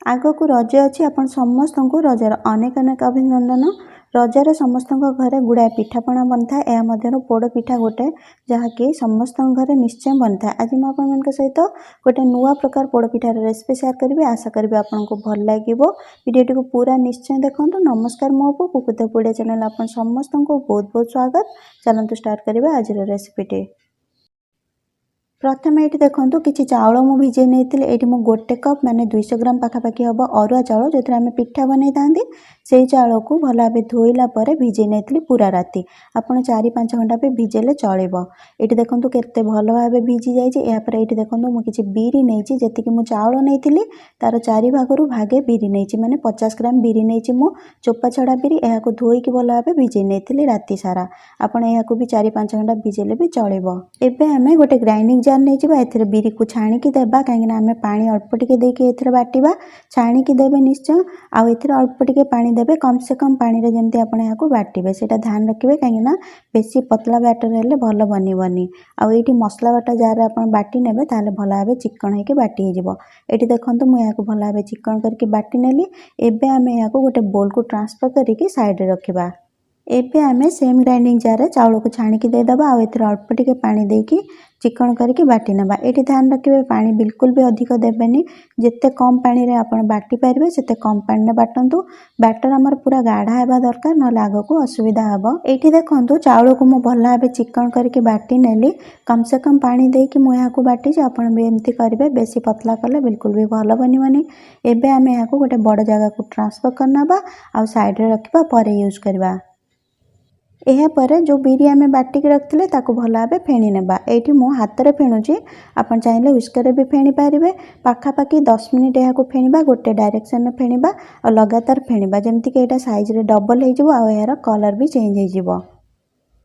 आगक रज अच्छी आपण समस्त को रजर अनेक अनेक अभिनंदन। रजर समस्त घरे गुड़ाए पिठापणा बनता है। पोड़ पिठा गोटे जहाँकि समस्त घरे निश्चय बनता है। आज मुझे सहित गोटे नुआ प्रकार पोड़ पिठार रेसिपी शेयर करी। आशा करी आपको भल लगे। वीडियो को पूरा निश्चय देखो। नमस्कार, मो कुकुतापुओडिया चैनल आप समस्त को बहुत बहुत स्वागत। चलतु स्टार्ट करिबा आज रेसिपीटी। प्रथम ये देखो कि चाउल मु भिजे नहीं ये गोटे कप माने 200 ग्राम पाखापाखि हम अरुआ चाउल जो आम पिठा बन था से चाउल को भल भाव धोइला भिजे नहीं पूरा राति। आपड़ 4-5 घंटा पे भिजेले चलो। ये देखो केते भल भाव भिजी जाए। देखो मुझे बिरी नहीं जी मु चाउल नहीं तार 4 भागरू भागे बिरी नहीं माने 50 ग्राम बिरी नहीं मु चोपा छड़ा बिरी यह धोईकी भल भाव भिजे नहीं राति सारा। आपड़ यह भी 4-5 घंटा भिजेले भी चलो। एबे आम गोटे ग्राइंडिंग जार नहीं जावा ए बिरी को छाणिकी देबा कहीं आम पानी अल्प टिके देके एथरे बाटिबा। छाणिकी देबे निश्चय आउ एथरे अल्प टिके पानी देबे कम से कम पानी रे जेमती आपण याको बाटिबे सेटा ध्यान रखिबे कहीं बेसी पतला बैटर हेले भल बनिबनी। आउ एठी मसला बाटा जार आपण बाटी नेबे ताले भल भाबे चिकन हेके बाटी हेजिवो। एठी देखंतु मु याको भल भाबे चिकन करके बाटी नेली। एबे आम याको गोटे बोल को ट्रांसफर करके साइड रे रखिबा। एबे आमे सेम ग्राइंडिंग जार चाउल को छाणिकी देदबा आउ एथरे अल्प टिके पानी देकी चिकन करके बाटी नबा। एठी ध्यान रखिबे पानी बिल्कुल भी अधिक देबेनी। जिते कम पानी रे आपण बाटी पारिबे सेते कम पानी रे बाटंतु। बैटर हमर पूरा गाढ़ा हेबा दरकार न आगो को असुविधा हबो। एठी देखंतु चाउल को मु भल भाबे चिकन करके बाटी नेली। कम से कम पानी देकी मु याको बाटी जे आपण भी एमती करिवे। बेसी पतला कले बिल्कुल भी भल बनिबनी। एबे आमे याको गोटे बड़ जगह को ट्रांसफर करनबा आउ साइड रे रखिबा परे यूज करबा। यह पर जो बिरी आम बाटिक रखते ताको भल भाव फेणी नेबा। एठी मु हाथ रे फेणुची आपन चाहिले हुस्कर भी फेणी पारिबे। पाखापाखि 10 मिनिट यह फेणीबा गोटे डायरेक्शन में फेणीबा और लगातार फेणीबा जेमती कि एटा साइज रे डबल हो जिवो आ यार कलर भी चेंज हो जिवो।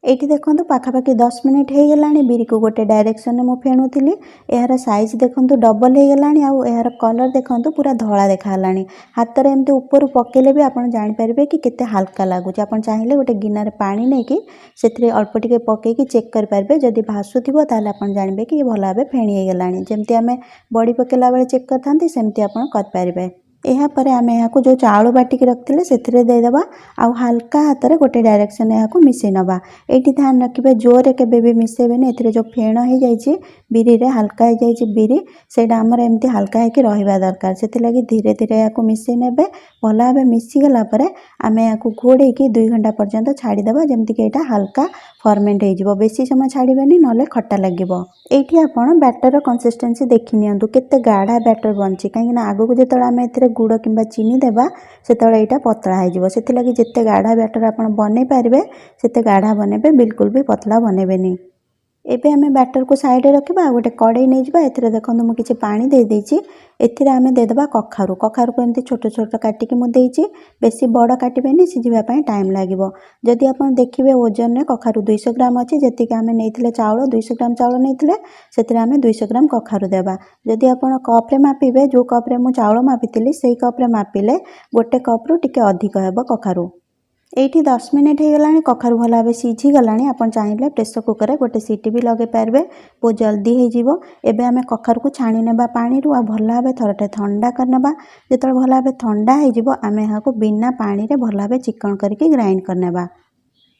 एठी देखंतु पाखापाखि 10 मिनिट हो गलानी बिरी को गोटे डायरेक्शन में मु फेणुथिली। यार साइज देखंतु डबल हो गलानी आ यार कलर देखंतु पूरा धला देखालानी। हाथ रे एमते ऊपर पकेले भी आपण जानि परिबे कि केते हल्का लागुच। आपण चाहिले गोटे गिनार पानी नै कि सेथरे अल्प टिके पकेकी चेक कर पारबे। जदि भासुथिबो ताले आपण जानिबे कि भल भाबे फेणी हो गलानी। जेमती आमे बड़ी पकेला बेले चेक करथांती सेमती आपण कर पारबे। यह पर आम यहाँ जो चाउल बाटिक रखते से देदबा आउ हल्का हाथ में गोटे डायरेक्शन यहाँ मिसई नवा। ये ध्यान रखिए जोरे केबे भी मिसेबेनी। एथिरे जो फेण हो जाइए बिरी रे हल्का हो जाइए बिरी सेटा आमर एमती हल्का होकर रहिबा दरकार। से धीरे धीरे यहाँ मिसई नेबे। भल भाव मिसीगला आम यहाँ घोड़े 2 घंटा पर्यंत छाड़ीदेवा जमती कि यहाँ हल्का फर्मेंट हो। बेसी समय छाड़बेनी ना खट्टा लगे। ये आपड़ बैटर कंसिस्टेंसी देखी नियंतु केते गाढ़ा बैटर बनची कहीं आगो को जो आम ए गुड़ कि चीनी देवा से यहाँ पतला हो। जिते गाढ़ा बैटर आप बन पारे से गाढ़ा बनइबे बिल्कुल भी पतला बनइबेनी। एबे आमे बैटर को साइड रे रखिबा। गोटे कड़ाई नहीं जावा एथिरे देखंतु मु किछि पानी दे देछि। एथिरे आमे दे देबा कखारु। कखारु को एमती छोट छोट काटिकी मु देछि। बेसी बड़ काटिबेनी सिझिबा पई टाइम लागिवो। जदि आपण देखिबे ओजन रे कखारु 200 ग्राम अछि जेति कि आमे नेइथिले चाउल 200 ग्राम चाउल नेइथिले सेथिरे आमे 200 ग्राम कखारु देबा। जदि आपण कप रे मापिबे जो कप रे मु चाउल मापितिली सेही कप रे मापिले गोटे कप रु टिके अधिक हेबो कखारु। एठी 10 मिनिट हो गलानी कखारु भल भाव सीझी गलानी। आपण चाहिए प्रेसर कुकर रे गोटे सीटी भी लगे पारबे बहुत जल्दी हो जिवो। एबे आमे कखारु को छाणी नेबा पानी रु आ भल भाव थरटे ठंडा करनेबा। जेतल भल भाव ठंडा हो जिवो आमे यहाँ को बिना पानी रे भल भाव चिकन करके ग्राइंड करनेबा।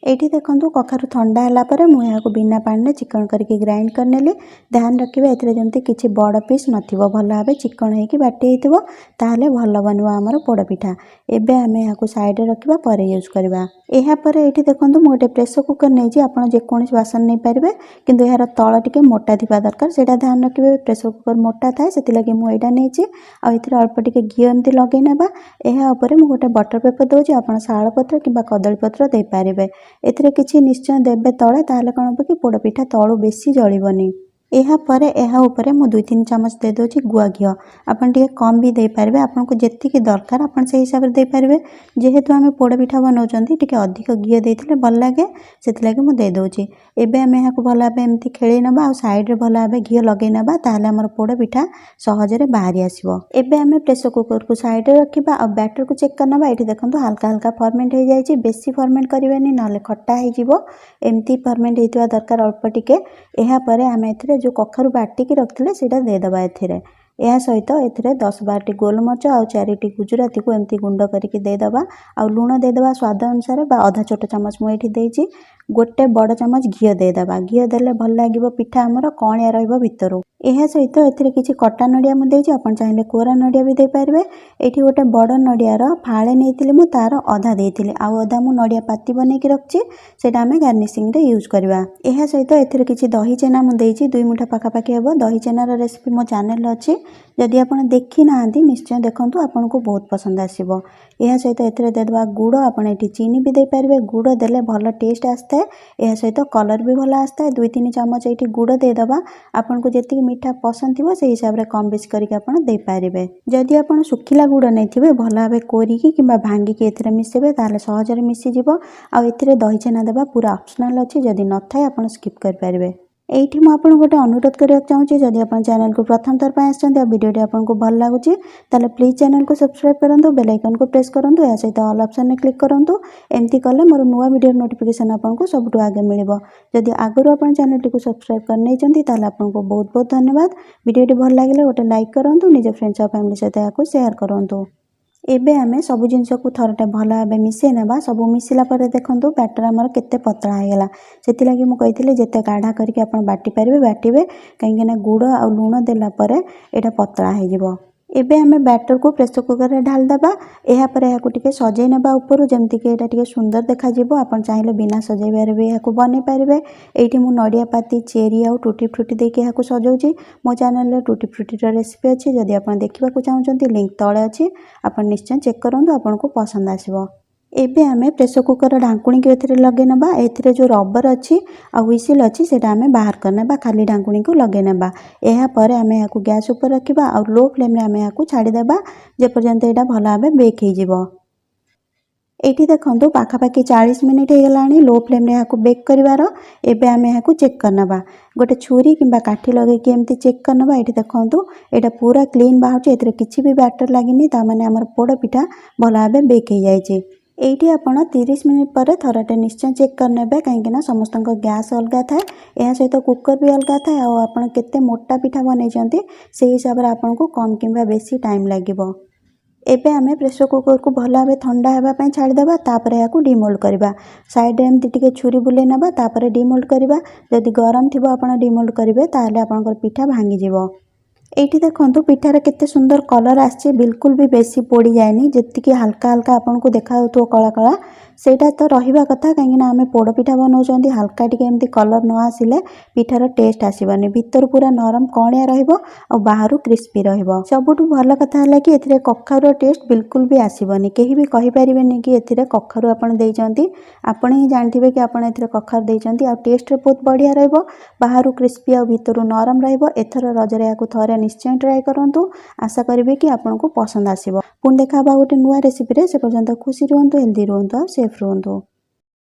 एठी देखंतु कखारु ठंडा हला परे मु यहाँ को बिना पानी रे चिकन करके ग्राइंड करनेली। ध्यान रखिबे एथिरे जेमती किछि बड़ पीस नथिबो भल भाव चिकन हेकी बाटी हेतिबो ताले भल बनबो हमर पोड़ पिठा। एबे आमे यहाँ को साइड रे रखिबा परे यूज करबा। एहा परे एठी देखंतु मु गोटे प्रेसर कुकर नै जी आपण जे कोनोसी बासन नै पारिबे किंतु यार तळ टिके मोटा थिबा दरकार सेटा ध्यान रखिबे। प्रेसर कुकर मोटा थाए सेति लागि मु एटा नै छी आ एथिरे अल्प टिके घी एमती लगे नेबा। एहा ऊपर मु गोटे बटर पेपर दोची आपण शाल पत्र किबा कदली पत्र दे पारिबे। एथिरे किछि निश्चय देबे तळे ताले कोन हो कि पोड़ पिठा तळु बेसी जळिबनी। एहा परे एहा ऊपर मु 2-3 चम्मच दे दोची गुआ घी। आपण टिके कम भी दे पारिबे आपण को जेति कि दरकार आपण से हिसाब रे दे पारिबे। जेहेतु आमे पोड़ पिठा बनाउचंती टिके अधिक घी देथिले भल लागे सेति लागि मु दे दोची। एबे आमे एहा को भल भाबे एमती खेळी नबा आ साइड रे भल भाबे घी लगे नबा ताले हमर पोड़ पिठा सहज रे बाहरी आसीबो। एबे आमे प्रेसर कुकर को साइड रे रखिबा आ बैटर को चेक करनबा। एठी देखंतु हल्का हल्का फर्मेंट हो जायछि। बेसी फर्मेंट करिवेनी नाले खट्टा हो जिवो। एमती फर्मेंट हेतिवा दरकार अल्प टिके। एहा परे आमे एथिरे जो कखारु बाटी की रखथिले सेटा दे दबा। एथिरे ଏହା ସହିତ ଏଥିରେ 10-12ଟି ଗୋଲମରିଚ ଆଉ 4ଟି ଗୁଜୁରାତିକୁ ଏମିତି ଗୁଣ୍ଡ କରିକି ଦେଇଦେବା। ଆଉ ଲୁଣ ଦେଇଦେବା ସ୍ୱାଦ ଅନୁସାରେ ବା ଅଧା ଛୋଟ ଚାମଚ ମୁଁ ଏଇଠି ଦେଇଛି। ଗୋଟେ ବଡ଼ ଚାମଚ ଘିଅ ଦେଇଦେବା। ଘିଅ ଦେଲେ ଭଲ ଲାଗିବ, ପିଠା ଆମର କଅଁଳିଆ ରହିବ ଭିତରୁ। ଏହା ସହିତ ଏଥିରେ କିଛି କଟା ନଡ଼ିଆ ମୁଁ ଦେଇଛି, ଆପଣ ଚାହିଁଲେ କୋରା ନଡ଼ିଆ ବି ଦେଇପାରିବେ। ଏଇଠି ଗୋଟେ ବଡ଼ ନଡ଼ିଆର ଫାଳେ ନେଇଥିଲି, ମୁଁ ତାର ଅଧା ଦେଇଥିଲି, ଆଉ ଅଧା ମୁଁ ନଡ଼ିଆ ପାତି ବନେଇକି ରଖିଛି, ସେଇଟା ଆମେ ଗାର୍ନିସିଂରେ ୟୁଜ୍ କରିବା। ଏହା ସହିତ ଏଥିରେ କିଛି ଦହି ଛେନା ମୁଁ ଦେଇଛି, 2 ମୁଠା ପାଖାପାଖି ହେବ। ଦହି ଛେନାର ରେସିପି ମୋ ଚ୍ୟାନେଲରେ ଅଛି, ଯଦି ଆପଣ ଦେଖି ନାହାନ୍ତି ନିଶ୍ଚୟ ଦେଖନ୍ତୁ, ଆପଣଙ୍କୁ ବହୁତ ପସନ୍ଦ ଆସିବ। ଏହା ସହିତ ଏଥିରେ ଦେଇଦେବା ଗୁଡ଼, ଆପଣ ଏଠି ଚିନି ବି ଦେଇପାରିବେ। ଗୁଡ଼ ଦେଲେ ଭଲ ଟେଷ୍ଟ ଆସିଥାଏ, ଏହା ସହିତ କଲର୍ ବି ଭଲ ଆସିଥାଏ। 2-3 ଚାମଚ ଏଇଠି ଗୁଡ଼ ଦେଇଦେବା। ଆପଣଙ୍କୁ ଯେତିକି ମିଠା ପସନ୍ଦ ଥିବ ସେଇ ହିସାବରେ କମ୍ ବେଶୀ କରିକି ଆପଣ ଦେଇପାରିବେ। ଯଦି ଆପଣ ଶୁଖିଲା ଗୁଡ଼ ନେଇଥିବେ ଭଲ ଭାବେ କୋରିକି କିମ୍ବା ଭାଙ୍ଗିକି ଏଥିରେ ମିଶାଇବେ, ତାହେଲେ ସହଜରେ ମିଶିଯିବ। ଆଉ ଏଥିରେ ଦହି ଛେନା ଦେବା ପୁରା ଅପସନାଲ୍ ଅଛି, ଯଦି ନଥାଏ ଆପଣ ସ୍କିପ୍ କରିପାରିବେ। ଏଇଠି ମୁଁ ଆପଣଙ୍କୁ ଗୋଟେ ଅନୁରୋଧ କରିବାକୁ ଚାହୁଁଛି, ଯଦି ଆପଣ ଚ୍ୟାନେଲକୁ ପ୍ରଥମ ଥର ପାଇଁ ଆସିଛନ୍ତି ଆଉ ଭିଡ଼ିଓଟି ଆପଣଙ୍କୁ ଭଲ ଲାଗୁଛି ତାହେଲେ ପ୍ଲିଜ୍ ଚ୍ୟାନେଲକୁ ସବସ୍କ୍ରାଇବ୍ କରନ୍ତୁ, ବେଲ୍ ଆଇକନ୍କୁ ପ୍ରେସ୍ କରନ୍ତୁ, ଏହା ସହିତ ଅଲ୍ ଅପସନ୍ରେ କ୍ଲିକ୍ କରନ୍ତୁ। ଏମିତି କଲେ ମୋର ନୂଆ ଭିଡ଼ିଓର ନୋଟିଫିକେସନ୍ ଆପଣଙ୍କୁ ସବୁଠୁ ଆଗେ ମିଳିବ। ଯଦି ଆଗରୁ ଆପଣ ଚ୍ୟାନେଲଟିକୁ ସବସ୍କ୍ରାଇବ୍ କରିନେଇଛନ୍ତି ତାହେଲେ ଆପଣଙ୍କୁ ବହୁତ ବହୁତ ଧନ୍ୟବାଦ। ଭିଡ଼ିଓଟି ଭଲ ଲାଗିଲେ ଗୋଟେ ଲାଇକ୍ କରନ୍ତୁ, ନିଜ ଫ୍ରେଣ୍ଡସ୍ ଆଉ ଫ୍ୟାମିଲି ସହିତ ଏହାକୁ ସେୟାର କରନ୍ତୁ। ଏବେ ଆମେ ସବୁ ଜିନିଷକୁ ଥରଟେ ଭଲ ଭାବେ ମିଶାଇ ନେବା। ସବୁ ମିଶିଲା ପରେ ଦେଖନ୍ତୁ ବ୍ୟାଟର ଆମର କେତେ ପତଳା ହୋଇଗଲା। ସେଥିଲାଗି ମୁଁ କହିଥିଲି ଯେତେ ଗାଢ଼ା କରିକି ଆପଣ ବାଟି ପାରିବେ ବାଟିବେ, କାହିଁକିନା ଗୁଡ଼ ଆଉ ଲୁଣ ଦେଲା ପରେ ଏଇଟା ପତଳା ହୋଇଯିବ। ଏବେ ଆମେ ବ୍ୟାଟରକୁ ପ୍ରେସର କୁକରରେ ଢାଳିଦେବା। ଏହାପରେ ଏହାକୁ ଟିକେ ସଜେଇ ନେବା ଉପରୁ, ଯେମିତିକି ଏଇଟା ଟିକେ ସୁନ୍ଦର ଦେଖାଯିବ। ଆପଣ ଚାହିଁଲେ ବିନା ସଜେଇବାରେ ବି ଏହାକୁ ବନେଇ ପାରିବେ। ଏଇଠି ମୁଁ ନଡ଼ିଆ ପାତି, ଚେରି ଆଉ ଟୁଟି ଫ୍ରୁଟି ଦେଇକି ଏହାକୁ ସଜାଉଛି। ମୋ ଚ୍ୟାନେଲରେ ଟୁଟି ଫ୍ରୁଟିର ରେସିପି ଅଛି, ଯଦି ଆପଣ ଦେଖିବାକୁ ଚାହୁଁଛନ୍ତି ଲିଙ୍କ୍ ତଳେ ଅଛି, ଆପଣ ନିଶ୍ଚୟ ଚେକ୍ କରନ୍ତୁ, ଆପଣଙ୍କୁ ପସନ୍ଦ ଆସିବ। ଏବେ ଆମେ ପ୍ରେସର କୁକର ଢାଙ୍କୁଣୀକୁ ଏଥିରେ ଲଗାଇ ନେବା। ଏଥିରେ ଯେଉଁ ରବର ଅଛି ଆଉ ହୁଇସିଲ୍ ଅଛି ସେଇଟା ଆମେ ବାହାର କରିନେବା, ଖାଲି ଢାଙ୍କୁଣୀକୁ ଲଗାଇ ନେବା। ଏହାପରେ ଆମେ ଏହାକୁ ଗ୍ୟାସ୍ ଉପରେ ରଖିବା ଆଉ ଲୋ ଫ୍ଲେମ୍ରେ ଆମେ ଏହାକୁ ଛାଡ଼ିଦେବା, ଯେପର୍ଯ୍ୟନ୍ତ ଏଇଟା ଭଲ ଭାବେ ବେକ୍ ହେଇଯିବ। ଏଇଠି ଦେଖନ୍ତୁ ପାଖାପାଖି 40 ମିନିଟ୍ ହେଇଗଲାଣି ଲୋ ଫ୍ଲେମ୍ରେ ଏହାକୁ ବେକ୍ କରିବାର। ଏବେ ଆମେ ଏହାକୁ ଚେକ୍ କରିନେବା, ଗୋଟେ ଛୁରୀ କିମ୍ବା କାଠି ଲଗାଇକି ଏମିତି ଚେକ୍ କରିନେବା। ଏଇଠି ଦେଖନ୍ତୁ ଏଇଟା ପୁରା କ୍ଲିନ୍ ବାହାରୁଛି, ଏଥିରେ କିଛି ବି ବ୍ୟାଟର ଲାଗିନି, ତାମାନେ ଆମର ପୋଡ଼ ପିଠା ଭଲ ଭାବେ ବେକ୍ ହେଇଯାଇଛି। ଏଇଠି ଆପଣ 30 ମିନିଟ୍ ପରେ ଥରଟେ ନିଶ୍ଚୟ ଚେକ୍ କରିନେବେ, କାହିଁକିନା ସମସ୍ତଙ୍କ ଗ୍ୟାସ୍ ଅଲଗା ଥାଏ, ଏହା ସହିତ କୁକର ବି ଅଲଗା ଥାଏ, ଆଉ ଆପଣ କେତେ ମୋଟା ପିଠା ବନେଇଛନ୍ତି ସେହି ହିସାବରେ ଆପଣଙ୍କୁ କମ୍ କିମ୍ବା ବେଶୀ ଟାଇମ୍ ଲାଗିବ। ଏବେ ଆମେ ପ୍ରେସର କୁକରକୁ ଭଲ ଭାବେ ଥଣ୍ଡା ହେବା ପାଇଁ ଛାଡ଼ିଦେବା, ତାପରେ ଏହାକୁ ଡିମୋଲ୍ଡ କରିବା। ସାଇଡ଼୍ରେ ଏମିତି ଟିକେ ଛୁରୀ ବୁଲେଇ ନେବା, ତାପରେ ଡିମୋଲ୍ଡ କରିବା। ଯଦି ଗରମ ଥିବ ଆପଣ ଡିମୋଲ୍ଡ କରିବେ, ତାହେଲେ ଆପଣଙ୍କର ପିଠା ଭାଙ୍ଗିଯିବ। ଏଇଠି ଦେଖନ୍ତୁ ପିଠାରେ କେତେ ସୁନ୍ଦର କଲର୍ ଆସିଛି, ବିଲକୁଲ ବି ବେଶୀ ପୋଡ଼ି ଯାଇନି, ଯେତିକି ହାଲକା ହାଲକା ଆପଣଙ୍କୁ ଦେଖାଯାଉଥିବ କଳା କଳା ସେଇଟା ତ ରହିବା କଥା, କାହିଁକିନା ଆମେ ପୋଡ଼ ପିଠା ବନାଉଛନ୍ତି। ହାଲକା ଟିକେ ଏମିତି କଲର୍ ନ ଆସିଲେ ପିଠାର ଟେଷ୍ଟ ଆସିବନି, ଭିତରୁ ପୁରା ନରମ କଅଁଳିଆ ରହିବ ଆଉ ବାହାରୁ କ୍ରିସ୍ପି ରହିବ। ସବୁଠୁ ଭଲ କଥା ହେଲା କି ଏଥିରେ କଖାରୁର ଟେଷ୍ଟ ବିଲକୁଲ ବି ଆସିବନି, କେହି ବି କହିପାରିବେନି କି ଏଥିରେ କଖାରୁ ଆପଣ ଦେଇଛନ୍ତି। ଆପଣ ହିଁ ଜାଣିଥିବେ କି ଆପଣ ଏଥିରେ କଖାରୁ ଦେଇଛନ୍ତି, ଆଉ ଟେଷ୍ଟରେ ବହୁତ ବଢ଼ିଆ ରହିବ, ବାହାରୁ କ୍ରିସ୍ପି ଆଉ ଭିତରୁ ନରମ ରହିବ। ଏଥର ରଜରେ ଏହାକୁ ଥରେ ନିଶ୍ଚୟ ଟ୍ରାଏ କରନ୍ତୁ, ଆଶା କରିବି କି ଆପଣଙ୍କୁ ପସନ୍ଦ ଆସିବ। ପୁଣି ଦେଖା ହେବା ଗୋଟେ ନୂଆ ରେସିପିରେ, ସେ ପର୍ଯ୍ୟନ୍ତ ଖୁସି ରୁହନ୍ତୁ, ହେଲ୍ଦି ରୁହନ୍ତୁ ଆଉ ସେଫ୍ ରୁହନ୍ତୁ।